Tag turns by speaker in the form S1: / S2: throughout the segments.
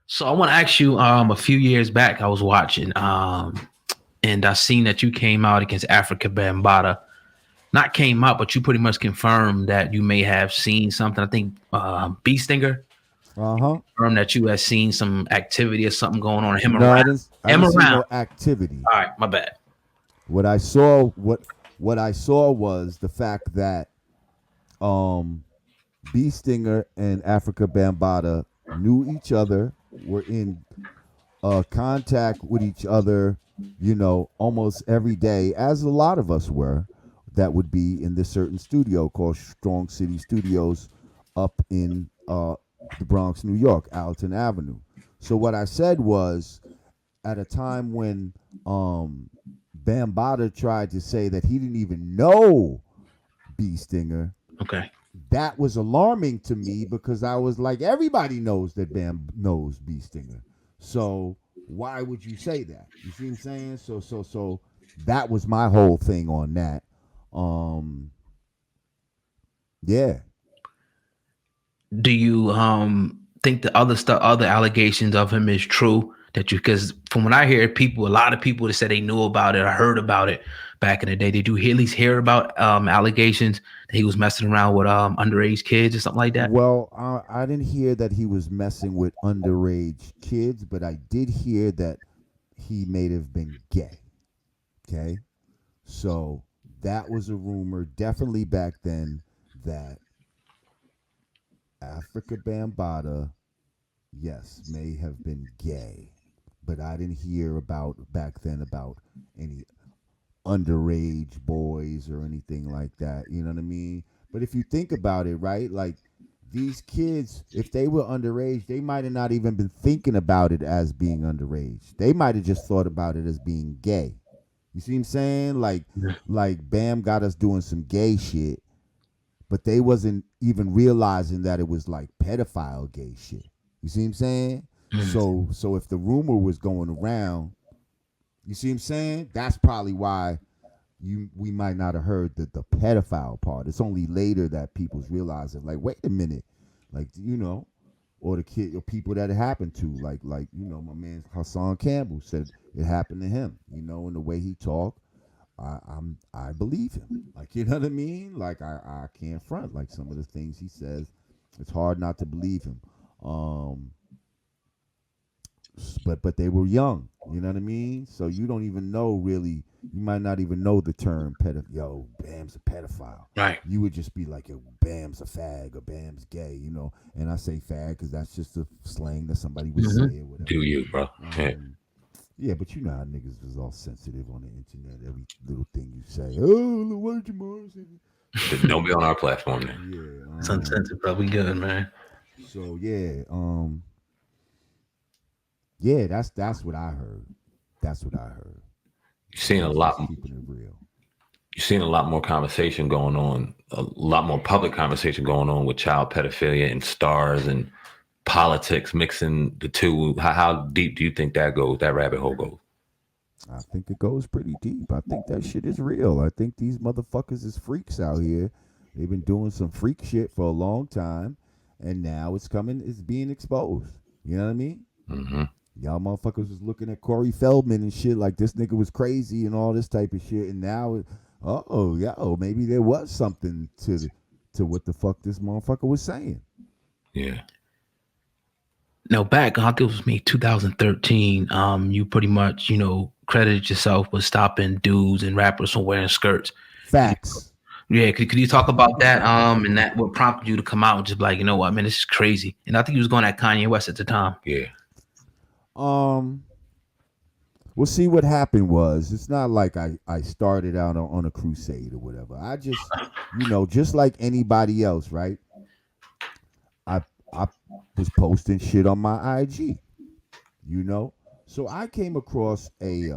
S1: So I want to ask you, a few years back, I was watching, and I seen that you came out against Afrika Bambatta. Not came out, but you pretty much confirmed that you may have seen something. I think B Stinger
S2: Uh-huh.
S1: confirmed that you had seen some activity or something going on. Him
S2: No,
S1: around.
S2: I
S1: Him
S2: didn't see
S1: around.
S2: no activity.
S1: All right, my bad.
S2: What I saw was the fact that um B Stinger and Afrika Bambaataa knew each other, were in contact with each other, almost every day, as a lot of us were, that would be in this certain studio called Strong City Studios up in the Bronx, New York, Alton Avenue. So what I said was, at a time when Bambaataa tried to say that he didn't even know B Stinger,
S1: Okay.
S2: that was alarming to me because I was like, everybody knows that Bam knows B Stinger. So why would you say that? You see what I'm saying? So that was my whole thing on that. Um yeah.
S1: Do you think the other stuff, other allegations of him is true? That you, because from what I hear, a lot of people that said they knew about it or heard about it back in the day. Did you at least hear about allegations that he was messing around with underage kids or something like that?
S2: Well, I didn't hear that he was messing with underage kids, but I did hear that he may have been gay. Okay? So that was a rumor definitely back then, that Afrika Bambaataa, yes, may have been gay. But I didn't hear about back then about any underage boys or anything like that. You know what I mean? But if you think about it, right? Like, these kids, if they were underage, they might have not even been thinking about it as being underage. They might have just thought about it as being gay. You see what I'm saying? Like Bam got us doing some gay shit, but they wasn't even realizing that it was like pedophile gay shit. You see what I'm saying? So if the rumor was going around, you see what I'm saying? That's probably why we might not have heard the pedophile part. It's only later that people's realizing, like, wait a minute, like, or the kid or people that it happened to, like my man Hassan Campbell said it happened to him. And the way he talked, I believe him. Like, you know what I mean? Like, I can't front. Like, some of the things he says, it's hard not to believe him. But they were young. You know what I mean? So you don't even know, really. You might not even know the term yo, Bam's a pedophile.
S1: Right.
S2: You would just be like, yo, Bam's a fag or Bam's gay, And I say fag because that's just a slang that somebody would say or whatever.
S3: Do you, bro?
S2: Yeah, but you know how niggas is all sensitive on the internet. Every little thing you say, oh, Lord Jamar said.
S3: Don't be on our platform then.
S2: Yeah,
S1: It's uncensored, bro. We good, man.
S2: So yeah, that's what I heard. That's what I heard.
S3: You've seen a lot.
S2: Keeping it real.
S3: You've seen a lot more conversation going on, a lot more public conversation going on with child pedophilia and stars and politics, mixing the two. How deep do you think that goes? That rabbit hole goes?
S2: I think it goes pretty deep. I think that shit is real. I think these motherfuckers is freaks out here. They've been doing some freak shit for a long time, and now it's being exposed. You know what I mean?
S3: Mm-hmm.
S2: Y'all motherfuckers was looking at Corey Feldman and shit like this nigga was crazy and all this type of shit, and now, maybe there was something to what the fuck this motherfucker was saying.
S3: Yeah.
S1: Now, back, I think it was me, 2013. You pretty much, credited yourself with stopping dudes and rappers from wearing skirts.
S2: Facts.
S1: Yeah, could you talk about that? And that what prompted you to come out and just be like, you know what, man, this is crazy. And I think he was going at Kanye West at the time.
S3: Yeah.
S2: Well, see, what happened was, it's not like I started out on a crusade or whatever. I just, just like anybody else, right? I was posting shit on my IG, So I came across a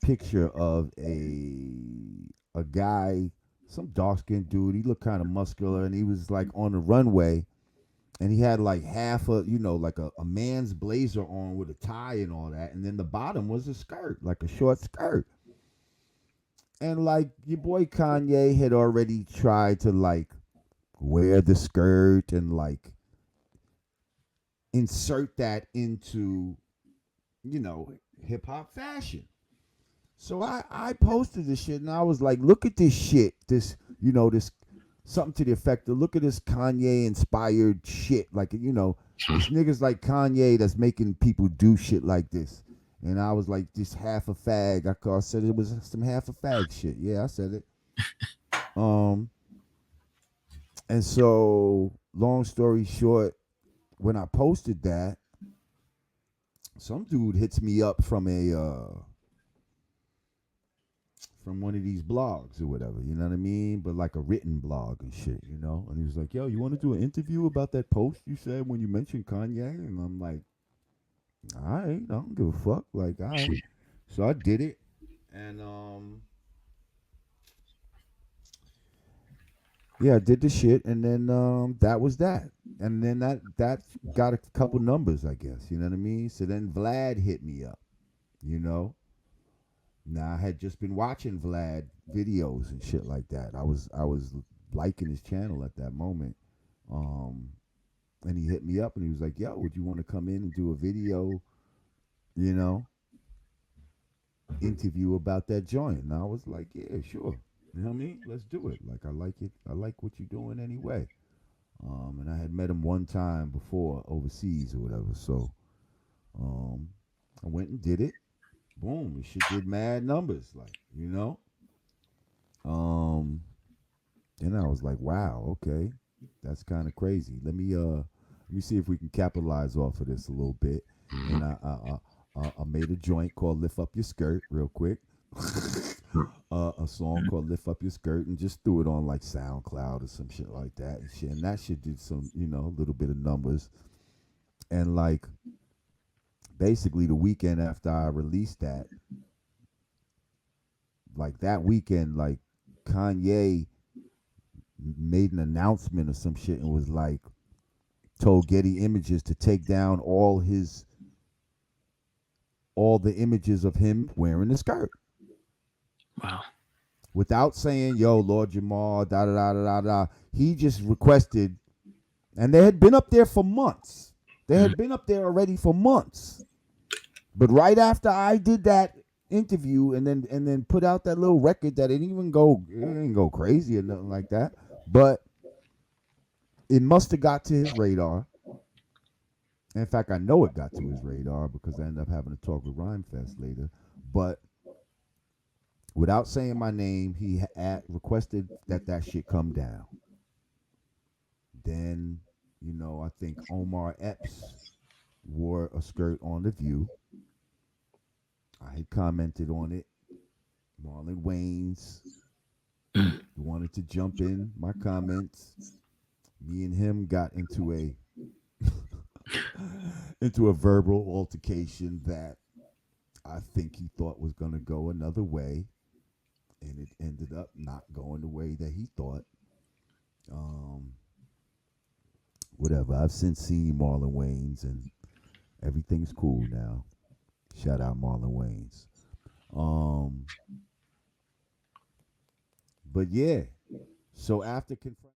S2: picture of a guy, some dark-skinned dude. He looked kind of muscular, and he was like on the runway. And he had like half like a man's blazer on with a tie and all that. And then the bottom was a skirt, like a short skirt. And like your boy Kanye had already tried to like wear the skirt and like insert that into, hip hop fashion. So I posted this shit and I was like, look at this shit. This something to the effect of, look at this Kanye inspired shit. Like, it's niggas like Kanye that's making people do shit like this. And I was like, this half a fag. I said it was some half a fag shit. Yeah, I said it. And so, long story short, when I posted that, some dude hits me up from one of these blogs or whatever, you know what I mean? But like a written blog and shit, And he was like, yo, you want to do an interview about that post you said when you mentioned Kanye? And I'm like, all right, I don't give a fuck. Like, all right. So I did it. And, yeah, I did the shit. And then that was that. And then that got a couple numbers, I guess. You know what I mean? So then Vlad hit me up, Now I had just been watching Vlad videos and shit like that. I was liking his channel at that moment. And he hit me up and he was like, yo, would you want to come in and do a video, interview about that joint? And I was like, yeah, sure. You know what I mean? Let's do it. Like, I like it. I like what you're doing anyway. And I had met him one time before overseas or whatever. So I went and did it. Boom. This shit did mad numbers. Like, And I was like, wow, okay. That's kind of crazy. Let me see if we can capitalize off of this a little bit. And I made a joint called "Lift Up Your Skirt" real quick. A song called "Lift Up Your Skirt" and just threw it on like SoundCloud or some shit like that and shit. And that shit did some, a little bit of numbers. And like, basically the weekend after I released that, like that weekend, like Kanye made an announcement or some shit and was like, told Getty Images to take down all the images of him wearing the skirt.
S1: Wow.
S2: Without saying, yo, Lord Jamar, da da da da da. He just requested, and they had been up there for months. They had been up there already for months. But right after I did that interview and then put out that little record that it didn't go crazy or nothing like that, but it must have got to his radar. In fact, I know it got to his radar because I ended up having to talk with Rhymefest later. But without saying my name, he requested that shit come down. Then, I think Omar Epps wore a skirt on The View. I had commented on it. Marlon Wayans wanted to jump in my comments. Me and him got into a verbal altercation that I think he thought was going to go another way, and it ended up not going the way that he thought. Whatever. I've since seen Marlon Wayans, and everything's cool now. Shout out Marlon Wayans. But yeah, so after confronting